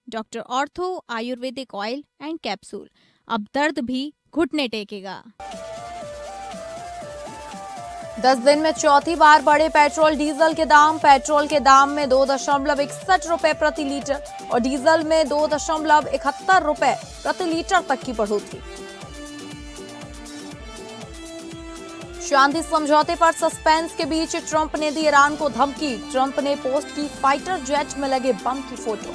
Doctor ortho Ayurvedic oil and capsule. अब दर्द भी घुटने टेकेगा। 10 दिन में चौथी बार बढ़े पेट्रोल डीजल के दाम। पेट्रोल के दाम में 2.61 रुपए प्रति लीटर और डीजल में 2.71 रुपए प्रति लीटर तक की बढ़ोतरी। शांति समझौते पर सस्पेंस के बीच ट्रंप ने दी ईरान को धमकी। ट्रंप ने पोस्ट की फाइटर जेट में लगे बम की फोटो।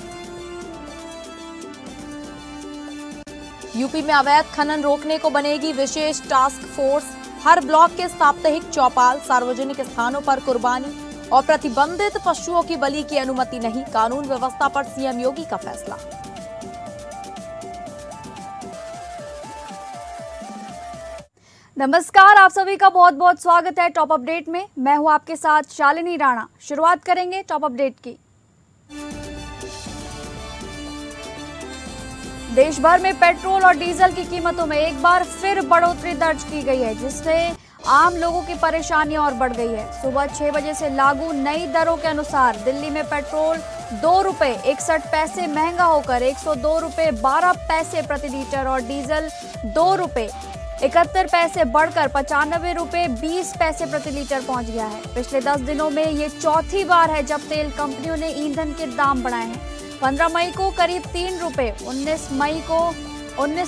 यूपी में अवैध खनन रोकने को बनेगी विशेष टास्क फोर्स। हर ब्लॉक के साप्ताहिक चौपाल, सार्वजनिक स्थानों पर कुर्बानी और प्रतिबंधित पशुओं की बलि की अनुमति नहीं। कानून व्यवस्था पर सीएम योगी का फैसला। नमस्कार, आप सभी का बहुत बहुत स्वागत है टॉप अपडेट में। मैं हूं आपके साथ शालिनी राणा। शुरुआत करेंगे टॉप अपडेट की। देश भर में पेट्रोल और डीजल की कीमतों में एक बार फिर बढ़ोतरी दर्ज की गई है, जिससे आम लोगों की परेशानियां और बढ़ गई है। सुबह 6 बजे से लागू नई दरों के अनुसार दिल्ली में पेट्रोल 2 रुपए 61 पैसे महंगा होकर 102 रुपए 12 पैसे प्रति लीटर और डीजल 2 रुपए 71 पैसे बढ़कर 95 रुपए 20 पैसे प्रति लीटर पहुंच गया है। पिछले 10 दिनों में ये चौथी बार है जब तेल कंपनियों ने ईंधन के दाम बढ़ाए हैं। 15 मई को करीब 3 रुपए, 19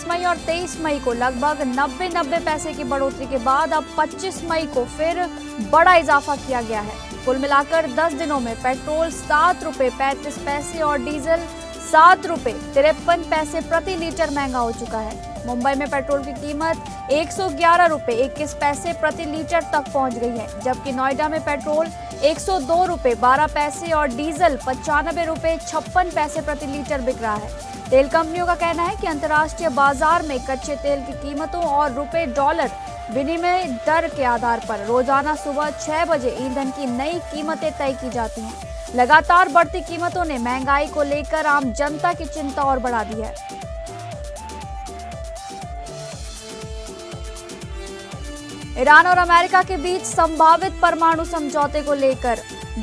मई और 23 मई को लगभग 90 पैसे की बढ़ोतरी के बाद अब 25 मई को फिर बड़ा इजाफा किया गया है। कुल मिलाकर 10 दिनों में पेट्रोल 7 रुपए 35 पैसे और डीजल 7 रुपए 53 पैसे प्रति लीटर महंगा हो चुका है। मुंबई में पेट्रोल की कीमत 111 रुपए 21 पैसे प्रति लीटर तक पहुंच गई है, जबकि नोएडा में पेट्रोल 102 रुपए 12 पैसे और डीजल 95 रुपए 56 पैसे प्रति लीटर बिक रहा है। तेल कंपनियों का कहना है कि अंतर्राष्ट्रीय बाजार में कच्चे तेल की कीमतों और रुपए डॉलर विनिमय दर के आधार पर रोजाना सुबह 6 बजे ईंधन की नई कीमतें तय की जाती हैं। लगातार बढ़ती कीमतों ने महंगाई को लेकर आम जनता की चिंता और बढ़ा दी है। ईरान और अमेरिका के बीच संभावित परमाणु समझौते को लेकर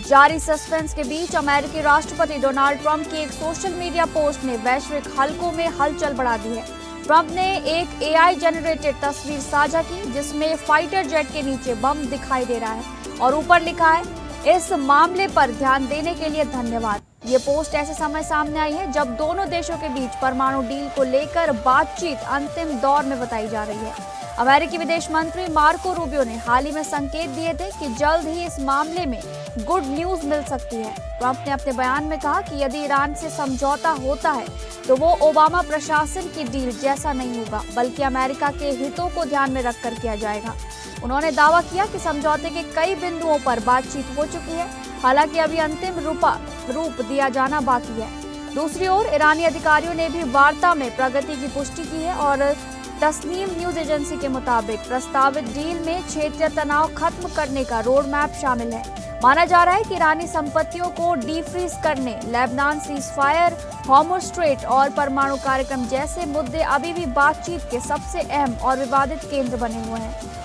जारी सस्पेंस के बीच अमेरिकी राष्ट्रपति डोनाल्ड ट्रंप की एक सोशल मीडिया पोस्ट ने वैश्विक हलकों में हलचल बढ़ा दी है। ट्रंप ने एक एआई जनरेटेड तस्वीर साझा की, जिसमें फाइटर जेट के नीचे बम दिखाई दे रहा है और ऊपर लिखा है, इस मामले पर ध्यान देने के लिए धन्यवाद। ये पोस्ट ऐसे समय सामने आई है जब दोनों देशों के बीच परमाणु डील को लेकर बातचीत अंतिम दौर में बताई जा रही है। अमेरिकी विदेश मंत्री मार्को रूबियो ने हाल ही में संकेत दिए थे कि जल्द ही इस मामले में गुड न्यूज मिल सकती है। ट्रंप ने अपने बयान में कहा कि यदि ईरान से समझौता होता है तो वो ओबामा प्रशासन की डील जैसा नहीं होगा, बल्कि अमेरिका के हितों को ध्यान में रखकर किया जाएगा। उन्होंने दावा किया कि समझौते के कई बिंदुओं पर बातचीत हो चुकी है, हालांकि अभी अंतिम रूप दिया जाना बाकी है। दूसरी ओर ईरानी अधिकारियों ने भी वार्ता में प्रगति की पुष्टि की है और तस्नीम न्यूज एजेंसी के मुताबिक प्रस्तावित डील में क्षेत्रीय तनाव खत्म करने का रोड मैप शामिल है। माना जा रहा है कि ईरानी संपत्तियों को डीफ्रीज करने, लेबनान सीजफायर, हॉर्मुज़ स्ट्रेट और परमाणु कार्यक्रम जैसे मुद्दे अभी भी बातचीत के सबसे अहम और विवादित केंद्र बने हुए हैं।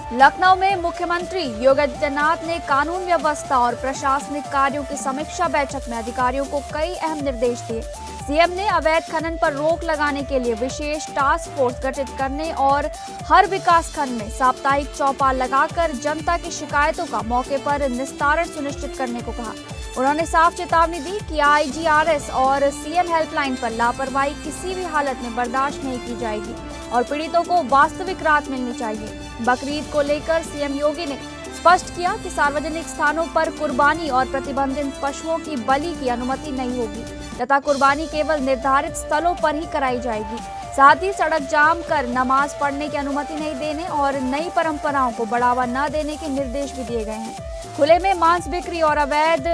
लखनऊ में मुख्यमंत्री योगी आदित्यनाथ ने कानून व्यवस्था और प्रशासनिक कार्यों की समीक्षा बैठक में अधिकारियों को कई अहम निर्देश दिए। सीएम ने अवैध खनन पर रोक लगाने के लिए विशेष टास्क फोर्स गठित करने और हर विकास खंड में साप्ताहिक चौपाल लगाकर जनता की शिकायतों का मौके पर निस्तारण सुनिश्चित करने को कहा। उन्होंने साफ चेतावनी दी कि आईजीआरएस और सीएम हेल्पलाइन पर लापरवाही किसी भी हालत में बर्दाश्त नहीं की जाएगी और पीड़ितों को वास्तविक राहत मिलनी चाहिए। बकरीद को लेकर सीएम योगी ने स्पष्ट किया कि सार्वजनिक स्थानों पर कुर्बानी और प्रतिबंधित पशुओं की बलि की अनुमति नहीं होगी तथा कुर्बानी केवल निर्धारित स्थलों पर ही कराई जाएगी। साथ ही सड़क जाम कर नमाज पढ़ने की अनुमति नहीं देने और नई परंपराओं को बढ़ावा न देने के निर्देश भी दिए गए हैं। खुले में मांस बिक्री और अवैध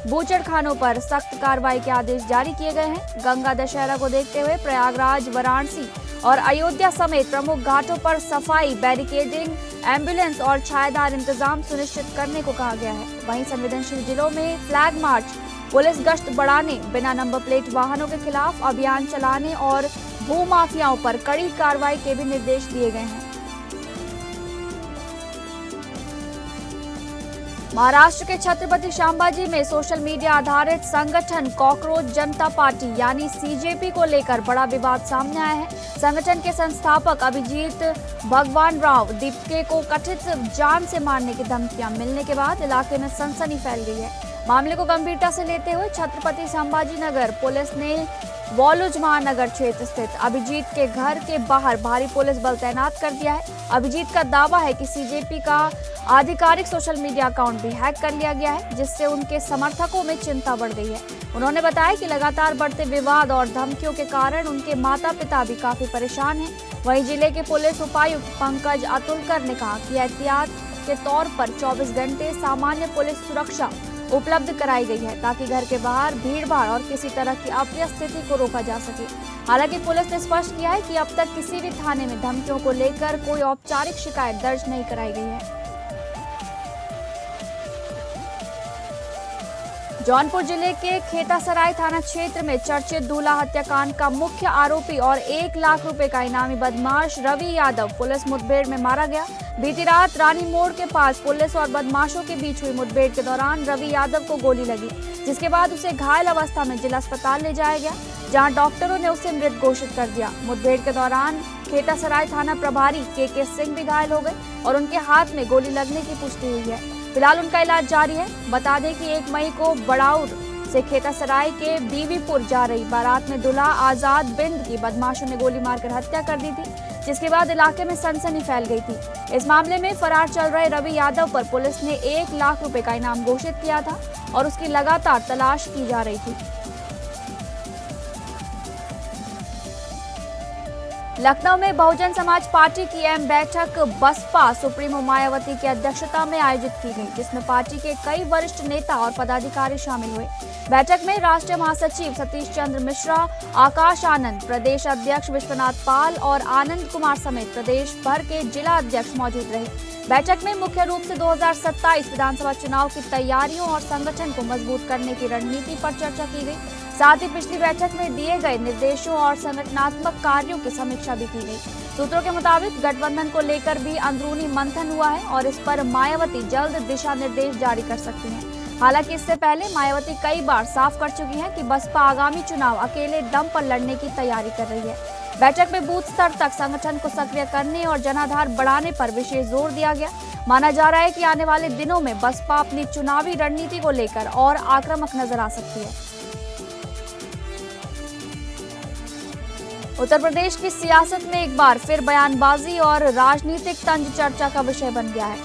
बूचड़खानों पर सख्त कार्रवाई के आदेश जारी किए गए हैं। गंगा दशहरा को देखते हुए प्रयागराज, वाराणसी और अयोध्या समेत प्रमुख घाटों पर सफाई, बैरिकेडिंग, एम्बुलेंस और छायादार इंतजाम सुनिश्चित करने को कहा गया है। वहीं संवेदनशील जिलों में फ्लैग मार्च, पुलिस गश्त बढ़ाने, बिना नंबर प्लेट वाहनों के खिलाफ अभियान चलाने और भू माफियाओं पर कड़ी कार्रवाई के भी निर्देश दिए गए हैं। महाराष्ट्र के छत्रपति शांबाजी में सोशल मीडिया आधारित संगठन कॉकरोच जनता पार्टी यानी सीजेपी को लेकर बड़ा विवाद सामने आया है। संगठन के संस्थापक अभिजीत भगवान राव दीपके को कथित जान से मारने की धमकियां मिलने के बाद इलाके में सनसनी फैल गई है। मामले को गंभीरता से लेते हुए छत्रपति संभाजी नगर पुलिस ने वॉलुज महानगर क्षेत्र स्थित अभिजीत के घर के बाहर भारी पुलिस बल तैनात कर दिया है। अभिजीत का दावा है कि सीजेपी का आधिकारिक सोशल मीडिया अकाउंट भी हैक कर लिया गया है, जिससे उनके समर्थकों में चिंता बढ़ गई है। उन्होंने बताया कि लगातार बढ़ते विवाद और धमकियों के कारण उनके माता पिता भी काफी परेशान हैं। वहीं जिले के पुलिस उपायुक्त पंकज अतुलकर ने कहा कि एहतियात के तौर पर 24 घंटे सामान्य पुलिस सुरक्षा उपलब्ध कराई गई है, ताकि घर के बाहर भीड़भाड़ और किसी तरह की अप्रिय स्थिति को रोका जा सके। हालांकि पुलिस ने स्पष्ट किया है कि अब तक किसी भी थाने में धमकियों को लेकर कोई औपचारिक शिकायत दर्ज नहीं कराई गई है। जौनपुर जिले के खेतासराय थाना क्षेत्र में चर्चित दूल्हा हत्याकांड का मुख्य आरोपी और 1 लाख रुपए का इनामी बदमाश रवि यादव पुलिस मुठभेड़ में मारा गया। बीती रात रानी मोड़ के पास पुलिस और बदमाशों के बीच हुई मुठभेड़ के दौरान रवि यादव को गोली लगी, जिसके बाद उसे घायल अवस्था में जिला अस्पताल ले जाया गया, जहां डॉक्टरों ने उसे मृत घोषित कर दिया। मुठभेड़ के दौरान खेतासराय थाना प्रभारी के सिंह भी घायल हो गए और उनके हाथ में गोली लगने की पुष्टि हुई है। फिलहाल उनका इलाज जारी है। बता दें कि 1 मई को बड़ाउर से खेतासराय के बीवीपुर जा रही बारात में दूल्हा आजाद बिंद की बदमाशों ने गोली मारकर हत्या कर दी थी, जिसके बाद इलाके में सनसनी फैल गई थी। इस मामले में फरार चल रहे रवि यादव पर पुलिस ने 1 लाख रुपए का इनाम घोषित किया था और उसकी लगातार तलाश की जा रही थी। लखनऊ में बहुजन समाज पार्टी की अहम बैठक बसपा सुप्रीमो मायावती की अध्यक्षता में आयोजित की गई, जिसमें पार्टी के कई वरिष्ठ नेता और पदाधिकारी शामिल हुए। बैठक में राष्ट्रीय महासचिव सतीश चंद्र मिश्रा, आकाश आनंद, प्रदेश अध्यक्ष विश्वनाथ पाल और आनंद कुमार समेत प्रदेश भर के जिला अध्यक्ष मौजूद रहे। बैठक में मुख्य रूप से 2027 विधानसभा चुनाव की तैयारियों और संगठन को मजबूत करने की रणनीति पर चर्चा की गई। साथ ही पिछली बैठक में दिए गए निर्देशों और संगठनात्मक कार्यों की समीक्षा भी की गई। सूत्रों के मुताबिक गठबंधन को लेकर भी अंदरूनी मंथन हुआ है और इस पर मायावती जल्द दिशा निर्देश जारी कर सकती हैं। हालांकि इससे पहले मायावती कई बार साफ कर चुकी हैं कि बसपा आगामी चुनाव अकेले दम पर लड़ने की तैयारी कर रही है। बैठक में बूथ स्तर तक संगठन को सक्रिय करने और जनाधार बढ़ाने पर विशेष जोर दिया गया। माना जा रहा है कि आने वाले दिनों में बसपा अपनी चुनावी रणनीति को लेकर और आक्रामक नजर आ सकती है। उत्तर प्रदेश की सियासत में एक बार फिर बयानबाजी और राजनीतिक तंज चर्चा का विषय बन गया है।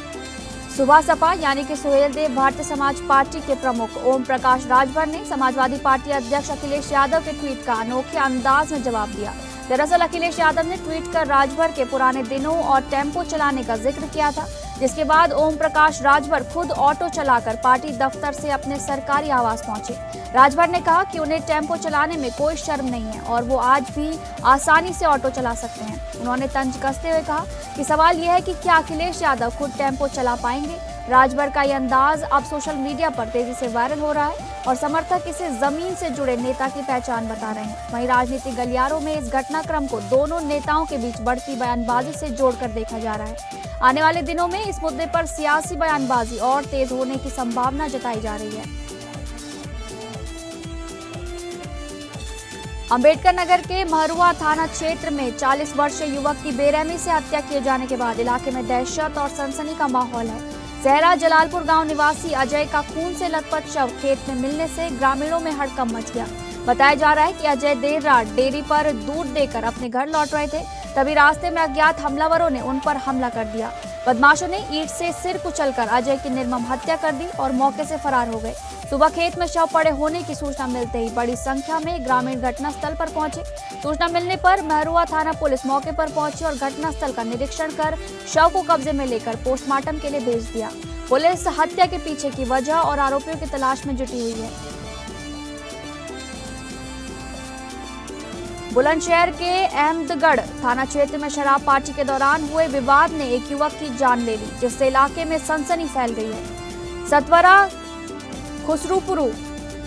सुबह सपा यानी कि सुहेल देव भारतीय समाज पार्टी के प्रमुख ओम प्रकाश राजभर ने समाजवादी पार्टी अध्यक्ष अखिलेश यादव के ट्वीट का अनोखे अंदाज में जवाब दिया। दरअसल अखिलेश यादव ने ट्वीट कर राजभर के पुराने दिनों और टेम्पो चलाने का जिक्र किया था, जिसके बाद ओम प्रकाश राजभर खुद ऑटो चलाकर पार्टी दफ्तर से अपने सरकारी आवास पहुंचे। राजभर ने कहा कि उन्हें टेम्पो चलाने में कोई शर्म नहीं है और वो आज भी आसानी से ऑटो चला सकते हैं। उन्होंने तंज कसते हुए कहा कि सवाल यह है कि क्या अखिलेश यादव खुद टेम्पो चला पाएंगे। राजभर का यह अंदाज अब सोशल मीडिया पर तेजी से वायरल हो रहा है और समर्थक इसे जमीन से जुड़े नेता की पहचान बता रहे हैं। वहीं राजनीतिक गलियारों में इस घटनाक्रम को दोनों नेताओं के बीच बढ़ती बयानबाजी से जोड़कर देखा जा रहा है। आने वाले दिनों में इस मुद्दे पर सियासी बयानबाजी और तेज होने की संभावना जताई जा रही है। अंबेडकर नगर के महुआ थाना क्षेत्र में 40 वर्षीय युवक की बेरहमी से हत्या किए जाने के बाद इलाके में दहशत और सनसनी का माहौल है। सहरा जलालपुर गांव निवासी अजय का खून से लथपथ शव खेत में मिलने से ग्रामीणों में हड़कंप मच गया। बताया जा रहा है कि अजय देर रात डेयरी पर दूध देकर अपने घर लौट रहे थे, तभी रास्ते में अज्ञात हमलावरों ने उन पर हमला कर दिया। बदमाशों ने ईंट से सिर कुचलकर अजय की निर्मम हत्या कर दी और मौके से फरार हो गए। सुबह खेत में शव पड़े होने की सूचना मिलते ही बड़ी संख्या में ग्रामीण घटनास्थल पर पहुंचे। सूचना मिलने पर महुआ थाना पुलिस मौके पर पहुंची और घटनास्थल का निरीक्षण कर शव को कब्जे में लेकर पोस्टमार्टम के लिए भेज दिया। पुलिस हत्या के पीछे की वजह और आरोपियों की तलाश में जुटी हुई है। बुलंदशहर के अहमदगढ़ थाना क्षेत्र में शराब पार्टी के दौरान हुए विवाद ने एक युवक की जान ले ली, जिससे इलाके में सनसनी फैल गई है। सतवरा खुसरूपुरू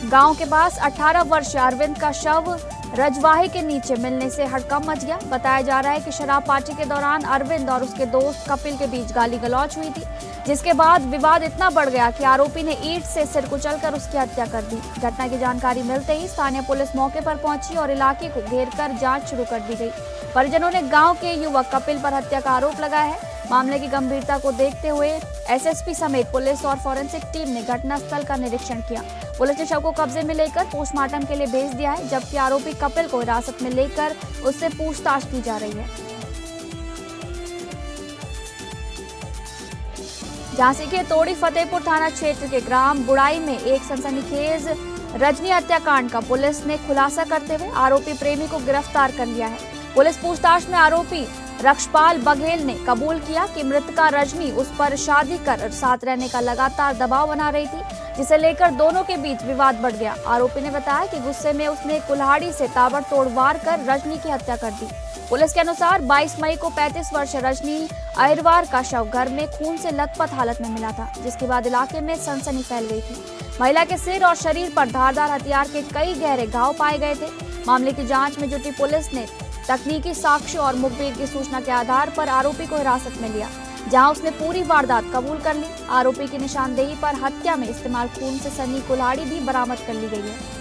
गांव के पास 18 वर्षीय अरविंद का शव रजवाही के नीचे मिलने से हड़कंप मच गया। बताया जा रहा है कि शराब पार्टी के दौरान अरविंद और उसके दोस्त कपिल के बीच गाली गलौज हुई थी, जिसके बाद विवाद इतना बढ़ गया कि आरोपी ने ईंट से सिर कुचलकर उसकी हत्या कर दी। घटना की जानकारी मिलते ही स्थानीय पुलिस मौके पर पहुंची और इलाके को घेरकर जांच शुरू कर दी गई। परिजनों ने गांव के युवक कपिल पर हत्या का आरोप लगाया है। मामले की गंभीरता को देखते हुए एसएसपी समेत पुलिस और फॉरेंसिक टीम ने घटनास्थल का निरीक्षण किया। पुलिस ने शव को कब्जे में लेकर पोस्टमार्टम के लिए भेज दिया है, जबकि आरोपी कपिल को हिरासत में लेकर उससे पूछताछ की जा रही है। झांसी के तोड़ी फतेहपुर थाना क्षेत्र के ग्राम बुड़ाई में एक सनसनीखेज रजनी हत्याकांड का पुलिस ने खुलासा करते हुए आरोपी प्रेमी को गिरफ्तार कर लिया है। पुलिस पूछताछ में आरोपी रक्षपाल बघेल ने कबूल किया कि मृतका रजनी उस पर शादी कर साथ रहने का लगातार दबाव बना रही थी, जिसे लेकर दोनों के बीच विवाद बढ़ गया। आरोपी ने बताया कि गुस्से में उसने कुल्हाड़ी से ताबड़तोड़ वार कर रजनी की हत्या कर दी। पुलिस के अनुसार 22 मई को 35 वर्षीय रजनी अहिरवार का शव घर में खून से लथपथ हालत में मिला था, जिसके बाद इलाके में सनसनी फैल गई थी। महिला के सिर और शरीर पर धारदार हथियार के कई गहरे घाव पाए गए थे। मामले की जांच में जुटी पुलिस ने तकनीकी साक्ष्य और मुखबिर की सूचना के आधार पर आरोपी को हिरासत में लिया, जहां उसने पूरी वारदात कबूल कर ली। आरोपी की निशानदेही पर हत्या में इस्तेमाल खून से सनी कुल्हाड़ी भी बरामद कर ली गई है।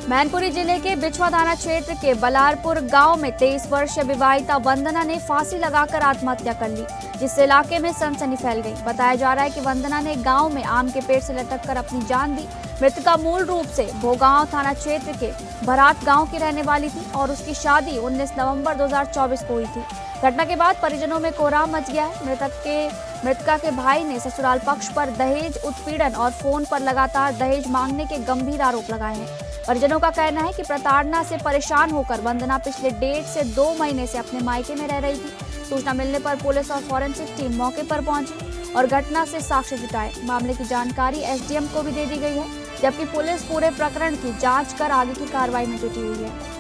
मैनपुरी जिले के बिछवा थाना क्षेत्र के बलारपुर गांव में 23 वर्षीय विवाहिता वंदना ने फांसी लगाकर आत्महत्या कर ली, जिससे इलाके में सनसनी फैल गई। बताया जा रहा है कि वंदना ने गांव में आम के पेड़ से लटककर अपनी जान दी। मृतका मूल रूप से भोगांव थाना क्षेत्र के भराट गांव की रहने वाली थी और उसकी शादी 19 नवंबर 2024 को हुई थी। घटना के बाद परिजनों में कोहराम मच गया है। मृतका के भाई ने ससुराल पक्ष पर दहेज उत्पीड़न और फोन पर लगातार दहेज मांगने के गंभीर आरोप लगाए हैं। परिजनों का कहना है कि प्रताड़ना से परेशान होकर वंदना पिछले 1.5 से 2 महीने से अपने मायके में रह रही थी। सूचना मिलने पर पुलिस और फॉरेंसिक टीम मौके पर पहुंची और घटना से साक्ष्य जुटाए। मामले की जानकारी एसडीएम को भी दे दी गई है, जबकि पुलिस पूरे प्रकरण की जांच कर आगे की कार्रवाई में जुटी हुई है।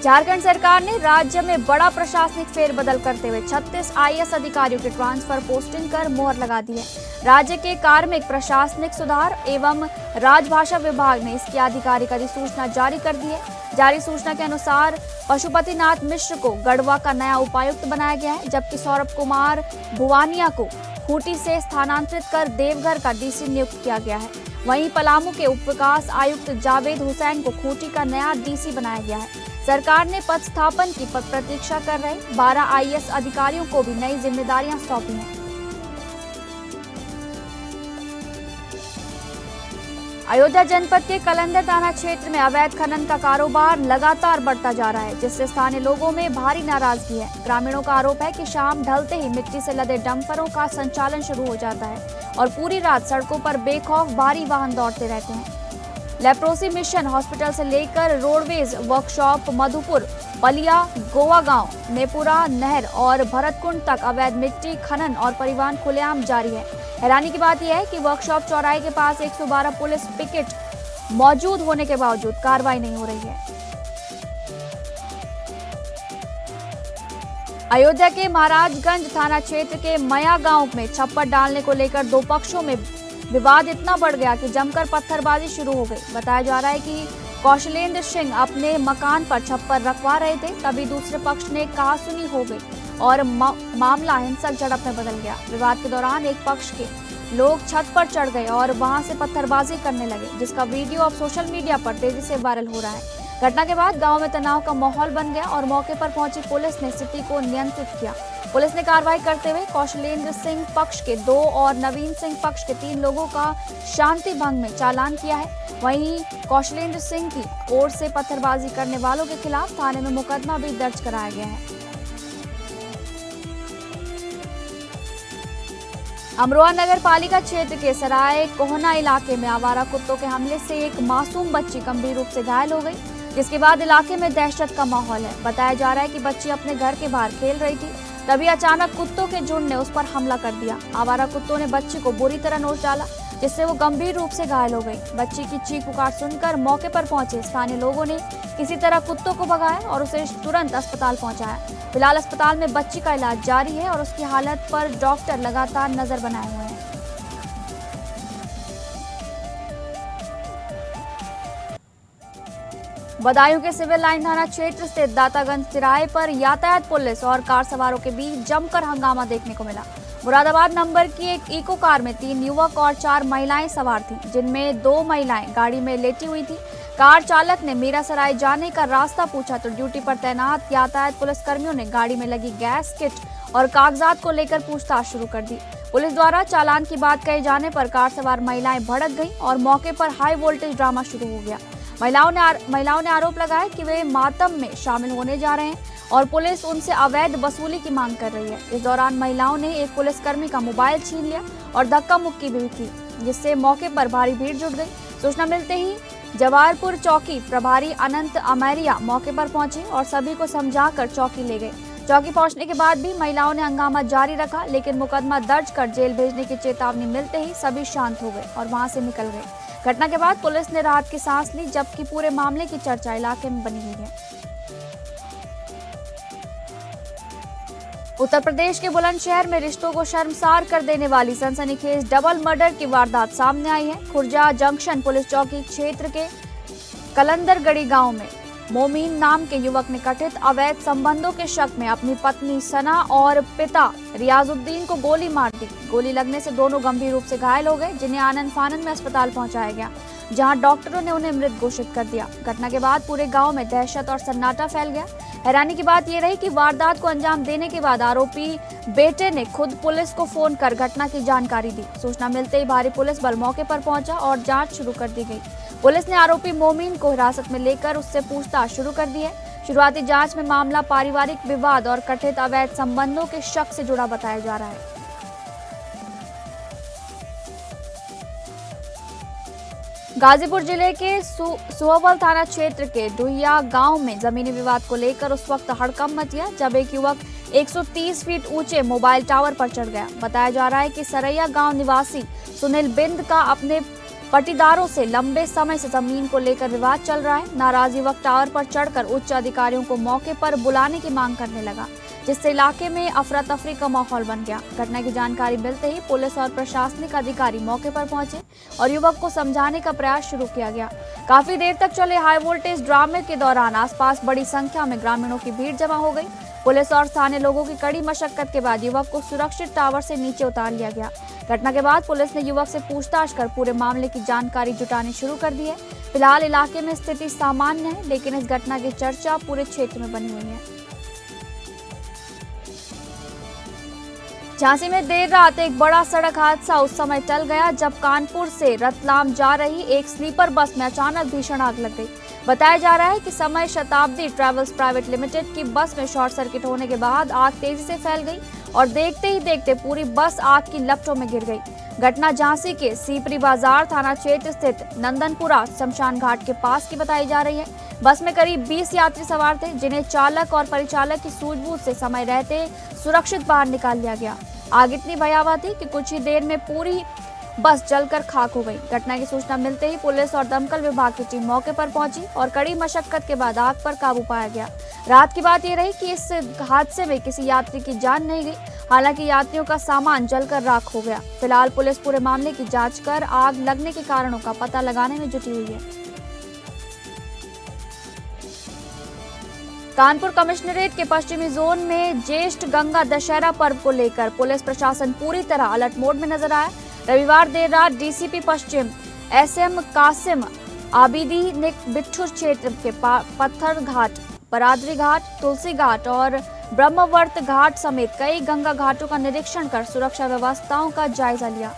झारखंड सरकार ने राज्य में बड़ा प्रशासनिक फेरबदल करते हुए 36 आईएएस अधिकारियों के ट्रांसफर पोस्टिंग कर मोहर लगा दी है। राज्य के कार्मिक प्रशासनिक सुधार एवं राजभाषा विभाग ने इसकी आधिकारिक अधिसूचना जारी कर दी है। जारी सूचना के अनुसार पशुपतिनाथ मिश्र को गढ़वा का नया उपायुक्त बनाया गया है, जबकि सौरभ कुमार भुवानिया को खूंटी से स्थानांतरित कर देवघर का डीसी नियुक्त किया गया है। वहीं पलामू के उप विकास आयुक्त जावेद हुसैन को खूंटी का नया डीसी बनाया गया है। सरकार ने पद स्थापन की प्रतीक्षा कर रहे 12 आईएएस अधिकारियों को भी नई जिम्मेदारियां सौंपी हैं। अयोध्या जनपद के कलंदर थाना क्षेत्र में अवैध खनन का कारोबार लगातार बढ़ता जा रहा है, जिससे स्थानीय लोगों में भारी नाराजगी है। ग्रामीणों का आरोप है कि शाम ढलते ही मिट्टी से लदे डंपरों का संचालन शुरू हो जाता है और पूरी रात सड़कों पर बेखौफ भारी वाहन दौड़ते रहते हैं। लेप्रोसी मिशन हॉस्पिटल से लेकर रोडवेज वर्कशॉप मधुपुर, बलिया, गोवा गांव, नेपुरा नहर और भरतकुंड तक अवैध मिट्टी खनन और परिवहन खुलेआम जारी है। हैरानी की बात यह है कि वर्कशॉप चौराहे के पास 112 पुलिस पिकेट मौजूद होने के बावजूद कार्रवाई नहीं हो रही है। अयोध्या के महाराजगंज थाना क्षेत्र के मया गांव में छप्पर डालने को लेकर दो पक्षों में विवाद इतना बढ़ गया कि जमकर पत्थरबाजी शुरू हो गई। बताया जा रहा है कि कौशलेंद्र सिंह अपने मकान पर छप्पर रखवा रहे थे, तभी दूसरे पक्ष ने कहासुनी हो गई और मामला हिंसक झड़प में बदल गया। विवाद के दौरान एक पक्ष के लोग छत पर चढ़ गए और वहां से पत्थरबाजी करने लगे, जिसका वीडियो अब सोशल मीडिया पर तेजी से वायरल हो रहा है। घटना के बाद गांव में तनाव का माहौल बन गया और मौके पर पहुंची पुलिस ने स्थिति को नियंत्रित किया। पुलिस ने कार्रवाई करते हुए कौशलेंद्र सिंह पक्ष के 2 और नवीन सिंह पक्ष के 3 लोगों का शांति भंग में चालान किया है। वहीं कौशलेंद्र सिंह की ओर से पत्थरबाजी करने वालों के खिलाफ थाने में मुकदमा भी दर्ज कराया गया है। अमरोहा नगर पालिका क्षेत्र के सराय कोहना इलाके में आवारा कुत्तों के हमले से एक मासूम बच्ची गंभीर रूप से घायल हो गई, जिसके बाद इलाके में दहशत का माहौल है। बताया जा रहा है कि बच्ची अपने घर के बाहर खेल रही थी, तभी अचानक कुत्तों के झुंड ने उस पर हमला कर दिया। आवारा कुत्तों ने बच्ची को बुरी तरह नोच डाला, जिससे वो गंभीर रूप से घायल हो गई। बच्ची की चीख पुकार सुनकर मौके पर पहुंचे स्थानीय लोगों ने किसी तरह कुत्तों को भगाया और उसे तुरंत अस्पताल पहुंचाया। फिलहाल अस्पताल में बच्ची का इलाज जारी है और उसकी हालत पर डॉक्टर लगातार नजर बनाए हुए हैं। बदायूं के सिविल लाइन थाना क्षेत्र स्थित दातागंज तिराहे पर यातायात पुलिस और कार सवारों के बीच जमकर हंगामा देखने को मिला। मुरादाबाद नंबर की एक इको कार में 3 युवक और 4 महिलाएं सवार थीं, जिनमें 2 महिलाएं गाड़ी में लेटी हुई थी। कार चालक ने मीरासराय जाने का रास्ता पूछा तो ड्यूटी पर तैनात यातायात पुलिस कर्मियों ने गाड़ी में लगी गैस किट और कागजात को लेकर पूछताछ शुरू कर दी। पुलिस द्वारा चालान की बात कहे जाने पर कार सवार महिलाएं भड़क गईं और मौके पर हाई वोल्टेज ड्रामा शुरू हो गया। महिलाओं ने आरोप लगाया कि वे मातम में शामिल होने जा रहे हैं और पुलिस उनसे अवैध वसूली की मांग कर रही है। इस दौरान महिलाओं ने एक पुलिसकर्मी का मोबाइल छीन लिया और धक्का मुक्की भी की, जिससे मौके पर भारी भीड़ जुट गई। सूचना मिलते ही जवाहरपुर चौकी प्रभारी अनंत अमेरिया मौके पर पहुंचे और सभी को समझाकर चौकी ले गए। चौकी पहुंचने के बाद भी महिलाओं ने हंगामा जारी रखा, लेकिन मुकदमा दर्ज कर जेल भेजने की चेतावनी मिलते ही सभी शांत हो गए और वहां से निकल गए। घटना के बाद पुलिस ने राहत की सांस ली, जबकि पूरे मामले की चर्चा इलाके में बनी हुई है। उत्तर प्रदेश के बुलंदशहर में रिश्तों को शर्मसार कर देने वाली सनसनीखेज डबल मर्डर की वारदात सामने आई है। खुर्जा जंक्शन पुलिस चौकी क्षेत्र के कलंदरगढ़ी गांव में मोमीन नाम के युवक ने कथित अवैध संबंधों के शक में अपनी पत्नी सना और पिता रियाजुद्दीन को गोली मार दी। गोली लगने से दोनों गंभीर रूप से घायल हो गए, जिन्हें आनंद फानंद में अस्पताल पहुंचाया गया, जहां डॉक्टरों ने उन्हें मृत घोषित कर दिया। घटना के बाद पूरे गांव में दहशत और सन्नाटा फैल गया। हैरानी की बात यह रही कि वारदात को अंजाम देने के बाद आरोपी बेटे ने खुद पुलिस को फोन कर घटना की जानकारी दी। सूचना मिलते ही भारी पुलिस बल मौके पर पहुंचा और जांच शुरू कर दी गई। पुलिस ने आरोपी मोमीन को हिरासत में लेकर उससे पूछताछ शुरू कर दी है। शुरुआती जांच में मामला पारिवारिक विवाद और कथित अवैध संबंधों के शक से जुड़ा बताया जा रहा है। गाजीपुर जिले के सुहवल थाना क्षेत्र के डुहिया गांव में जमीनी विवाद को लेकर उस वक्त हड़कंप मच गया जब एक युवक 130 फीट ऊंचे मोबाइल टावर पर चढ़ गया। बताया जा रहा है कि सरैया गांव निवासी सुनील बिंद का अपने पटीदारों से लंबे समय से जमीन को लेकर विवाद चल रहा है। नाराज युवक टावर पर चढ़कर उच्च अधिकारियों को मौके पर बुलाने की मांग करने लगा, जिससे इलाके में अफरा तफरी का माहौल बन गया। घटना की जानकारी मिलते ही पुलिस और प्रशासनिक अधिकारी मौके पर पहुंचे और युवक को समझाने का प्रयास शुरू किया गया। काफी देर तक चले हाई वोल्टेज ड्रामे के दौरान आसपास बड़ी संख्या में ग्रामीणों की भीड़ जमा हो गई। पुलिस और स्थानीय लोगों की कड़ी मशक्कत के बाद युवक को सुरक्षित टावर से नीचे उतार लिया गया। घटना के बाद पुलिस ने युवक से पूछताछ कर पूरे मामले की जानकारी जुटानी शुरू कर दी है। फिलहाल इलाके में स्थिति सामान्य है, लेकिन इस घटना की चर्चा पूरे क्षेत्र में बनी हुई है। झांसी में देर रात एक बड़ा सड़क हादसा उस समय टल गया जब कानपुर से रतलाम जा रही एक स्लीपर बस में अचानक भीषण आग लग गई। बताया जा रहा है कि समय शताब्दी ट्रैवल्स प्राइवेट लिमिटेड की बस में शॉर्ट सर्किट होने के बाद आग तेजी से फैल गई और देखते ही देखते पूरी बस आग की लपटों में गिर गई। घटना झांसी के सीपरी बाजार थाना क्षेत्र स्थित नंदनपुरा शमशान घाट के पास की बताई जा रही है। बस में करीब 20 यात्री सवार थे, जिन्हें चालक और परिचालक की सूझबूझ से समय रहते सुरक्षित बाहर निकाल लिया गया। आग इतनी भयावह थी कि कुछ ही देर में पूरी बस जलकर खाक हो गई। घटना की सूचना मिलते ही पुलिस और दमकल विभाग की टीम मौके पर पहुंची और कड़ी मशक्कत के बाद आग पर काबू पाया गया। रात की बात यह रही कि इस हादसे में किसी यात्री की जान नहीं गई, हालांकि यात्रियों का सामान जलकर राख हो गया। फिलहाल पुलिस पूरे मामले की जांच कर आग लगने के कारणों का पता लगाने में जुटी हुई है। कानपुर कमिश्नरेट के पश्चिमी जोन में ज्येष्ठ गंगा दशहरा पर्व को लेकर पुलिस प्रशासन पूरी तरह अलर्ट मोड में नजर आया। रविवार देर रात डीसीपी पश्चिम एसएम कासिम आबिदी ने बिट्ठूर क्षेत्र के पत्थर घाट, बरादरी घाट, तुलसी घाट और ब्रह्मवर्त घाट समेत कई गंगा घाटों का निरीक्षण कर सुरक्षा व्यवस्थाओं का जायजा लिया।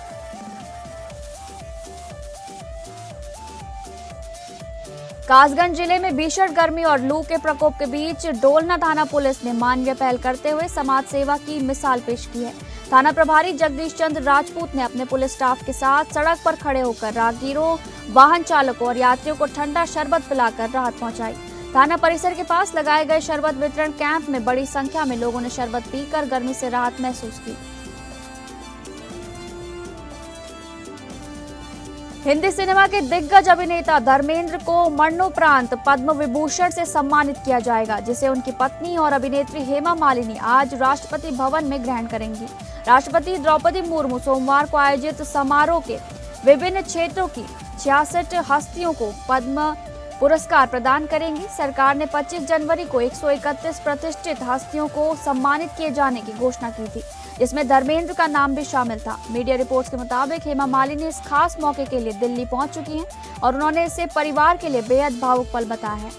कासगंज जिले में भीषण गर्मी और लू के प्रकोप के बीच डोलना थाना पुलिस ने मानवीय पहल करते हुए समाज सेवा की मिसाल पेश की है। थाना प्रभारी जगदीश चंद्र राजपूत ने अपने पुलिस स्टाफ के साथ सड़क पर खड़े होकर राहगीरों, वाहन चालकों और यात्रियों को ठंडा शरबत पिलाकर राहत पहुंचाई। थाना परिसर के पास लगाए गए शरबत वितरण कैंप में बड़ी संख्या में लोगों ने शरबत पीकर गर्मी से राहत महसूस की। हिंदी सिनेमा के दिग्गज अभिनेता धर्मेंद्र को मरणोपरांत पद्म विभूषण से सम्मानित किया जाएगा, जिसे उनकी पत्नी और अभिनेत्री हेमा मालिनी आज राष्ट्रपति भवन में ग्रहण करेंगी। राष्ट्रपति द्रौपदी मुर्मू सोमवार को आयोजित समारोह के विभिन्न क्षेत्रों की 66 हस्तियों को पद्म पुरस्कार प्रदान करेंगी। सरकार ने 25 जनवरी को 131 प्रतिष्ठित हस्तियों को सम्मानित किए जाने की घोषणा की थी, जिसमें धर्मेंद्र का नाम भी शामिल था। मीडिया रिपोर्ट्स के मुताबिक हेमा मालिनी इस खास मौके के लिए दिल्ली पहुंच चुकी हैं और उन्होंने इसे परिवार के लिए बेहद भावुक पल बताया है।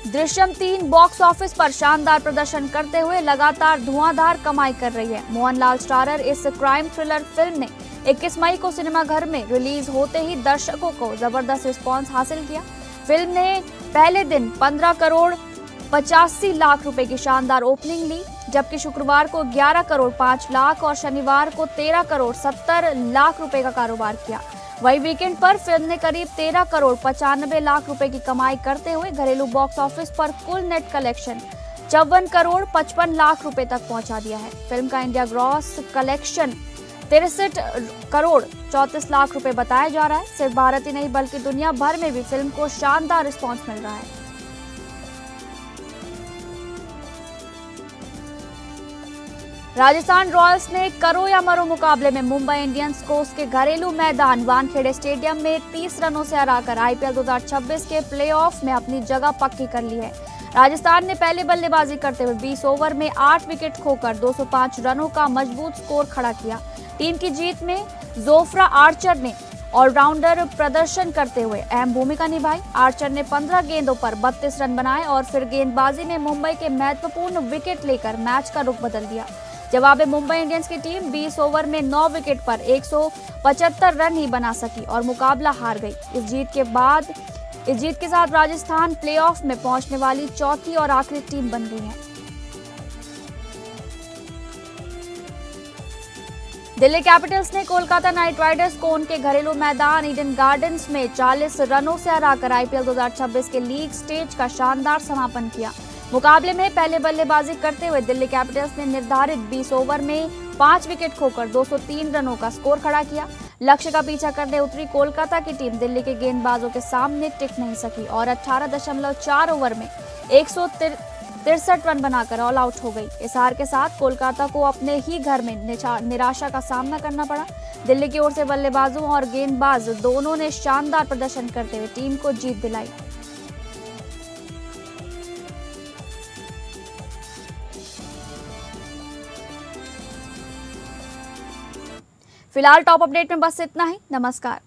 दृश्यम 3 बॉक्स ऑफिस पर शानदार प्रदर्शन करते हुए लगातार धुआंधार कमाई कर रही है। मोहनलाल स्टारर इस क्राइम थ्रिलर फिल्म ने 21 मई को सिनेमाघर में रिलीज होते ही दर्शकों को जबरदस्त रिस्पांस हासिल किया। फिल्म ने पहले दिन 15 करोड़ 85 लाख रुपए की शानदार ओपनिंग ली, जबकि शुक्रवार को 11 करोड़ 5 लाख और शनिवार को 13 करोड़ 70 लाख रुपए का कारोबार किया। वही वीकेंड पर फिल्म ने करीब 13 करोड़ 95 लाख रुपए की कमाई करते हुए घरेलू बॉक्स ऑफिस पर कुल नेट कलेक्शन 54 करोड़ 55 लाख रुपए तक पहुंचा दिया है। फिल्म का India gross collection 63 crore 34 lakh रुपए बताया जा रहा है। सिर्फ भारत ही नहीं बल्कि दुनिया भर में भी फिल्म को शानदार रिस्पांस मिल रहा है। राजस्थान रॉयल्स ने करो या मरो मुकाबले में मुंबई इंडियंस को उसके घरेलू मैदान वानखेड़े स्टेडियम में 30 रनों से हराकर आईपीएल 2026 के प्लेऑफ में अपनी जगह पक्की कर ली है। राजस्थान ने पहले बल्लेबाजी करते हुए 20 ओवर में 8 विकेट खोकर 205 रनों का मजबूत स्कोर खड़ा किया। टीम की जीत में जोफ्रा आर्चर ने ऑलराउंडर प्रदर्शन करते हुए अहम भूमिका निभाई। आर्चर ने 15 गेंदों पर 32 रन बनाए और फिर गेंदबाजी ने मुंबई के महत्वपूर्ण विकेट लेकर मैच का रुख बदल दिया। जवाब में मुंबई इंडियंस की टीम 20 ओवर में 9 विकेट पर 175 रन ही बना सकी और मुकाबला हार गई। इस जीत के साथ राजस्थान प्लेऑफ में पहुंचने वाली चौथी और आखिरी टीम बन गई है। दिल्ली कैपिटल्स ने कोलकाता नाइट राइडर्स को उनके घरेलू मैदान ईडन गार्डन्स में 40 रनों से हराकर आईपीएल 2026 के लीग स्टेज का शानदार समापन किया। मुकाबले में पहले बल्लेबाजी करते हुए दिल्ली कैपिटल्स ने निर्धारित 20 ओवर में 5 विकेट खोकर 203 रनों का स्कोर खड़ा किया। लक्ष्य का पीछा करने उतरी कोलकाता की टीम दिल्ली के गेंदबाजों के सामने टिक नहीं सकी और 18.4 ओवर में 163 रन बनाकर ऑल आउट हो गई। इस हार के साथ कोलकाता को अपने ही घर में निराशा का सामना करना पड़ा। दिल्ली की ओर से बल्लेबाजों और गेंदबाज दोनों ने शानदार प्रदर्शन करते हुए टीम को जीत दिलाई। फिलहाल टॉप अपडेट में बस इतना ही। नमस्कार।